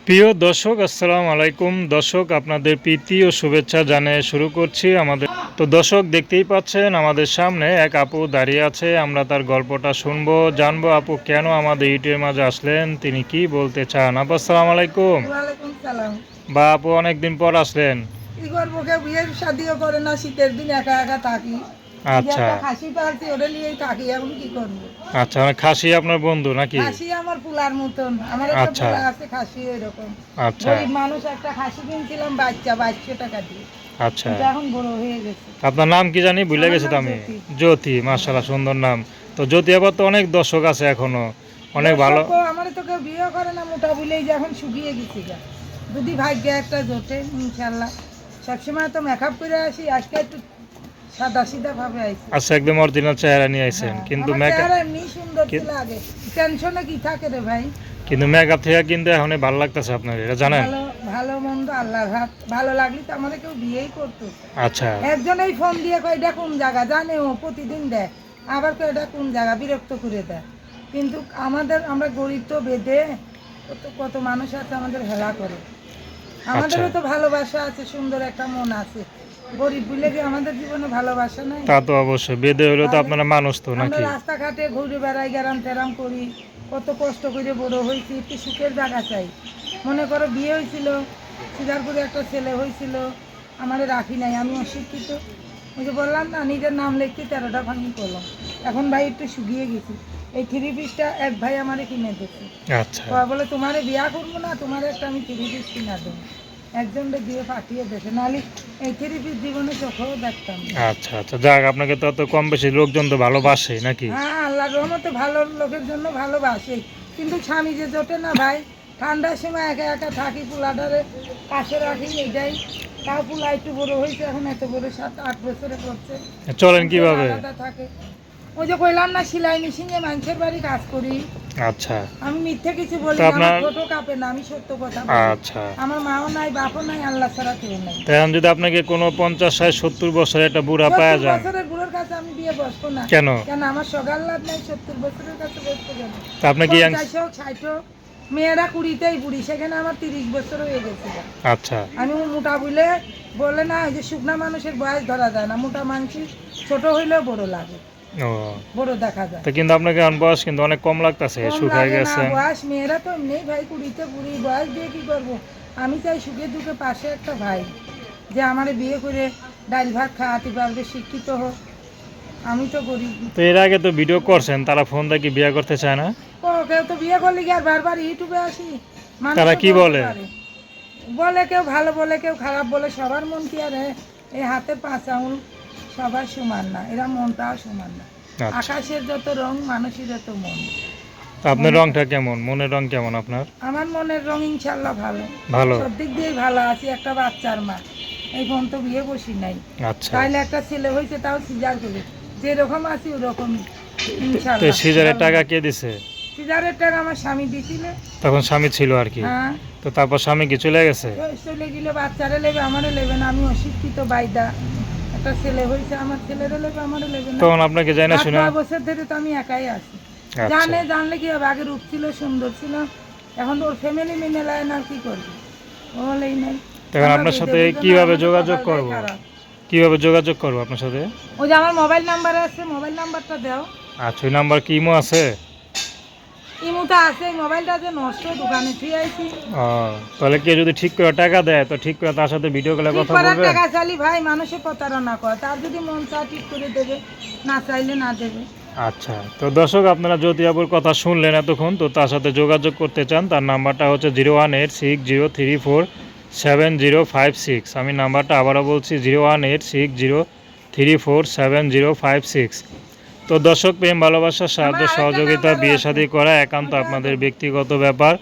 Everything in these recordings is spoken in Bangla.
প্রিয় দর্শক, আসসালামু আলাইকুম। দর্শক, আপনাদের প্রীতি ও শুভেচ্ছা জানিয়ে শুরু করছি আমাদের। তো দর্শক, দেখতেই পাচ্ছেন আমাদের সামনে এক আপু দাঁড়িয়ে আছে। আমরা তার গল্পটা শুনবো, জানবো আপু কেন আমাদের ইউটিউবের মাঝে আসলেন, তিনি কি বলতে চান। আপু আসসালামু আলাইকুম। ওয়ালাইকুম সালাম। বা আপু অনেকদিন পর আসলেন। কি করবো, কেউ বিয়ের শাদিও করে না, শীতের দিন একা একা থাকি। যে আচ্ছা একটা খাসি পালছি ওটা নিয়েই থাকি, এখন কি করবো। আচ্ছা, মানে খাসি আপনার বন্ধু নাকি? খাসি আমার পুলার মতন, আমার একটা আচ্ছা পুলা আছে খাসি এরকম। আচ্ছা গরিব মানুষ, একটা খাসি কিনছিলাম বাচ্চা 2200 টাকা দিয়ে, আচ্ছা। কিন্তু এখন বড় হয়ে গেছে। আপনার নাম কি জানি, ভুলে আমার গেছি তো নাম আমি। জ্যোতি। জ্যোতি, মাশাআল্লাহ, সুন্দর নাম। তো জ্যোতি আবার তো অনেক দর্শক আছে এখনো, অনেক ভালো। দর্শক আমার তো কেউ বিয়ে করে না, মোটা বলেই যে এখন শুকিয়ে গেছি গা। যদি ভাগ্যে একটা জোটে ইনশাল্লাহ। সবসময় তো মেকআপ করে আসি, আজকে একটু সাদা সিধা ভাবে আইছি। আচ্ছা, একদম অরিজিনাল চেহারা নিয়ে আইছেন, হ্যাঁ, কিন্তু আমার মেকআপ, চেহারা এমনি সুন্দর ছিল আগে। টেনশনে কি থাকে রে ভাই। কিন্তু মেকআপ থেকে কিন্তু এখন ভালো লাগতেছে আপনার, এটা জানেন? ভালো ভালো মন্দ আল্লাহর হাত, ভালো লাগলি তো আমার কেউ বিয়েই করতো। আচ্ছা একজনেই ফোন দিয়ে কয় এটা কোন জায়গা, জানে ও প্রতিদিন দেয়, আবার কয় এটা কোন জায়গা, বিরক্ত করে দেয়। কিন্তু আমরা গরিব তো বেঁধে, কত কত মানুষ আছে আমাদের হেলা করে। আচ্ছা, আমাদেরও তো ভালোবাসা আছে, সুন্দর একটা মন আছে। গরিব বলে কি আমাদের জীবনে ভালোবাসা নাই? তা তো অবশ্যই, বেদে হলেও তো তাহলে আপনারা মানুষ তো আমরা নাকি? রাস্তাঘাটে ঘুরে বেড়াই, গ্যারাম ট্যারাম করি, কত কষ্ট করে বড় হয়েছি, একটু সুখের জায়গা চাই। মনে করো বিয়ে হয়েছিল, সিদারপুরে একটা ছেলে হয়েছিল, আমারে রাখি নাই, আমি অশিক্ষিত। ওই যে বললাম না, নিজের নাম লিখতে 13টা ভাঙি করলাম। এখন ভাই একটু শুকিয়ে গেছি। এই 3 পিসটা এক ভাই আমারে কিনে দিচ্ছে। আচ্ছা বলে তোমারে বিয়া করবো না, তোমার একটা আমি 3 পিস কিনা দেবো। একজনকে দিয়ে পাঠিয়ে দেবে, নাহলে এই 3 পিস জীবনে চোখেও দেখতাম না। আচ্ছা আচ্ছা, যাক, আপনাকে তো কম বেশি লোকজন তো ভালোবাসে নাকি? হ্যাঁ, আল্লাহর রহমতে ভালো লোকের জন্য ভালোবাসে। কিন্তু স্বামী যে জোটে না ভাই, ঠান্ডার সময় একা একা থাকি, পোলাটারে পাশে রাখি, এটাই। তাও পোলা একটু বড় হয়েছে, এখন এত বড় 7-8 বছরে করছে। চলেন কেউ কিভাবে? আলাদা থাকে। ওই যে কইলাম না, সেলাই মেশিনে মানুষের বাড়ি কাজ করি। আচ্ছা, আমি মিথ্যে কিছু বলি তো না, আমার আপনার, ছোট কাপে না, আমি সত্য কথা বলি। আচ্ছা, আমার মাও নাই, বাপও নাই, আল্লাহ ছাড়া কেউ নাই। তো এখন যদি আপনাকে কোনো 50, 60, 70 বছরের একটা বুড়া পাওয়া 70 যান, বছরের বুড়োর কাছে আমি বিয়ে বসবো না। কেন? কেন, আমার সগাল লাভ নাই 70 বছরের কাছে বসবো কেন? তা আপনি কি 50 হোক 60 হোক, মেয়েরা 20তেই বুড়ি, সেখানে আমার 30 বছর হয়ে গেছে। আচ্ছা আমি মোটা বলে, বলে না ওই যে শুকনা মানুষের বয়স ধরা যায় না, মোটা মানুষ ছোট হইলেও বড় লাগে, ও, বড় দেখা যায়। তো কিন্তু আপনাকে এখন বয়স কিন্তু অনেক কম লাগতেছে, কম শুকায় লাগে না গেছেন। বয়স, মেয়েরা তো এমনি ভাই 20তে বুড়ি, বয়স দিয়ে কি করবো। আমি চাই সুখে দুঃখে পাশে একটা ভাই, যে আমার বিয়ে করে ডাল ভাত খাওয়াতে পারবে, শিক্ষিত হোক। আমি তো গরিব। তো এর আগে তো ভিডিও করছেন, তারা ফোন দিয়ে কি বিয়ে করতে চায় না? কেউ তো বিয়ে করলে কি আর বারবার ইউটিউবে আসি? মানুষ তারা তো কি বলতে বলে? পারে। বলে কেউ ভালো বলে, কেউ খারাপ বলে, সবার মন কি আর এই হাতের 5 আঙুল সবার সমান না, এরা মনটাও সমান না। আচ্ছা, আকাশের যত রং, মানুষের যত মন। তো আপনার রংটা কেমন, মনের রং কেমন আপনার? আমার মনের রং ইনশাল্লাহ ভালো। ভালো। সব দিক দিয়েই ভালো আছি, একটা বাচ্চার মা। এই ফোন তো বিয়ে বসি নাই। আচ্ছা, তাইলে একটা ছেলে হয়েছে, তাও সিজার করে। যেরকম আছি ওরকমই তো ইনশাল্লাহ। সিজারের ভালো টাকা না। কে দিছে? সিজারের টাকা আমার স্বামী দিছিল। তখন স্বামী ছিল আর কি। হ্যাঁ, তো তারপর স্বামী কি চলে গেছে? চলে গেলে বাচ্চারে লেবে, আমারে লেবে না, আমি অশিক্ষিত বাইদা। একটা ছেলে হয়েছে, আমার ছেলেরে লেবে, আমারে লেবে না। তখন আপনাকে জানা আট শুনে। নয় বছর ধরে তো আমি একাই আছি। আচ্ছা, জানলে কি হবে, আগে রূপ ছিল, সুন্দর ছিল, এখন ওর ফ্যামিলি মেনে লায় না, আর কি করবে, ও হলেই নাই। তখন আমরা আপনার বেঁধে সাথে বুঝো না, কিভাবে আমাদের যোগাযোগ কপালটাই করব? খারাপ। কিভাবে যোগাযোগ করব আপনার সাথে? ওই যে আমার মোবাইল নাম্বার আছে, মোবাইল নাম্বারটা দাও। আচ্ছা, ওই নাম্বার কি ইমো আছে? ইমুটা আছে, এই মোবাইলটা যে নষ্ট, দোকানে ফিরে আইছি। ও, তাহলে কেউ যদি ঠিক করে টাকা দেয়, তো ঠিক করে তার সাথে ভিডিও কলে ঠিক কথা করার বলবেন। টাকা চালি ভাই, মানুষে প্রতারণা করে, তার যদি মন চায় ঠিক করে দেবে, না চাইলে না দেবে। আচ্ছা, তো দর্শক, আপনারা জ্যোতি আপুর কথা শুনলেন এতক্ষণ, তো তার সাথে যোগাযোগ করতে চান, তার নাম্বারটা হচ্ছে 01860347056। আমি নাম্বারটা আবারও বলছি, 01860347056। তো দর্শক, প্রেম ভালোবাসা আমার সাহায্য আরেকটা সহযোগিতা নাম্বারও বিয়ে আছে, শাদী করা একান্ত ওটা আপনাদের দেবো। ব্যক্তিগত ব্যাপার।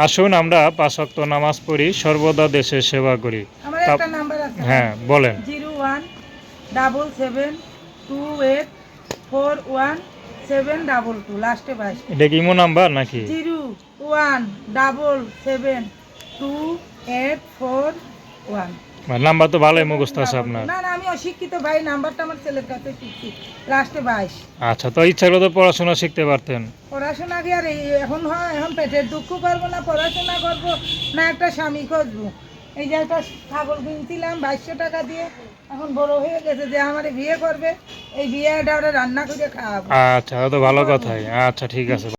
আসুন আমরা 5 ওয়াক্ত নামাজ পড়ি, সর্বদা দেশের সেবা করি। আমার তা, একটা নাম্বার আছে ভাই, হ্যাঁ বলেন। 0177284172 লাস্টে 22। এটা কি ইমো নাম্বার নাকি? 01772841। নাম্বার তো ভালোই মুখস্থ আছে আপনার। না না, আমি অশিক্ষিত ভাই, নাম্বারটা আমার ছেলের কাছে শিখছি লাস্টে 22। আচ্ছা, তো ইচ্ছা করলে তো পড়াশোনা শিখতে পারতেন। পড়াশোনা কি আর এখন হয়? এখন পেটের দুঃখ করবো না পড়াশোনা করবো, না একটা স্বামী খুঁজবো? এই যে একটা ছাগল কিনছিলাম 2200 টাকা দিয়ে, এখন বড় হয়ে গেছে যে আমার বিয়ে করবে, এই বিয়েটা ওরা রান্না করে খাওয়াবো। আচ্ছা, তো ভালো কথাই। আচ্ছা, ঠিক আছে।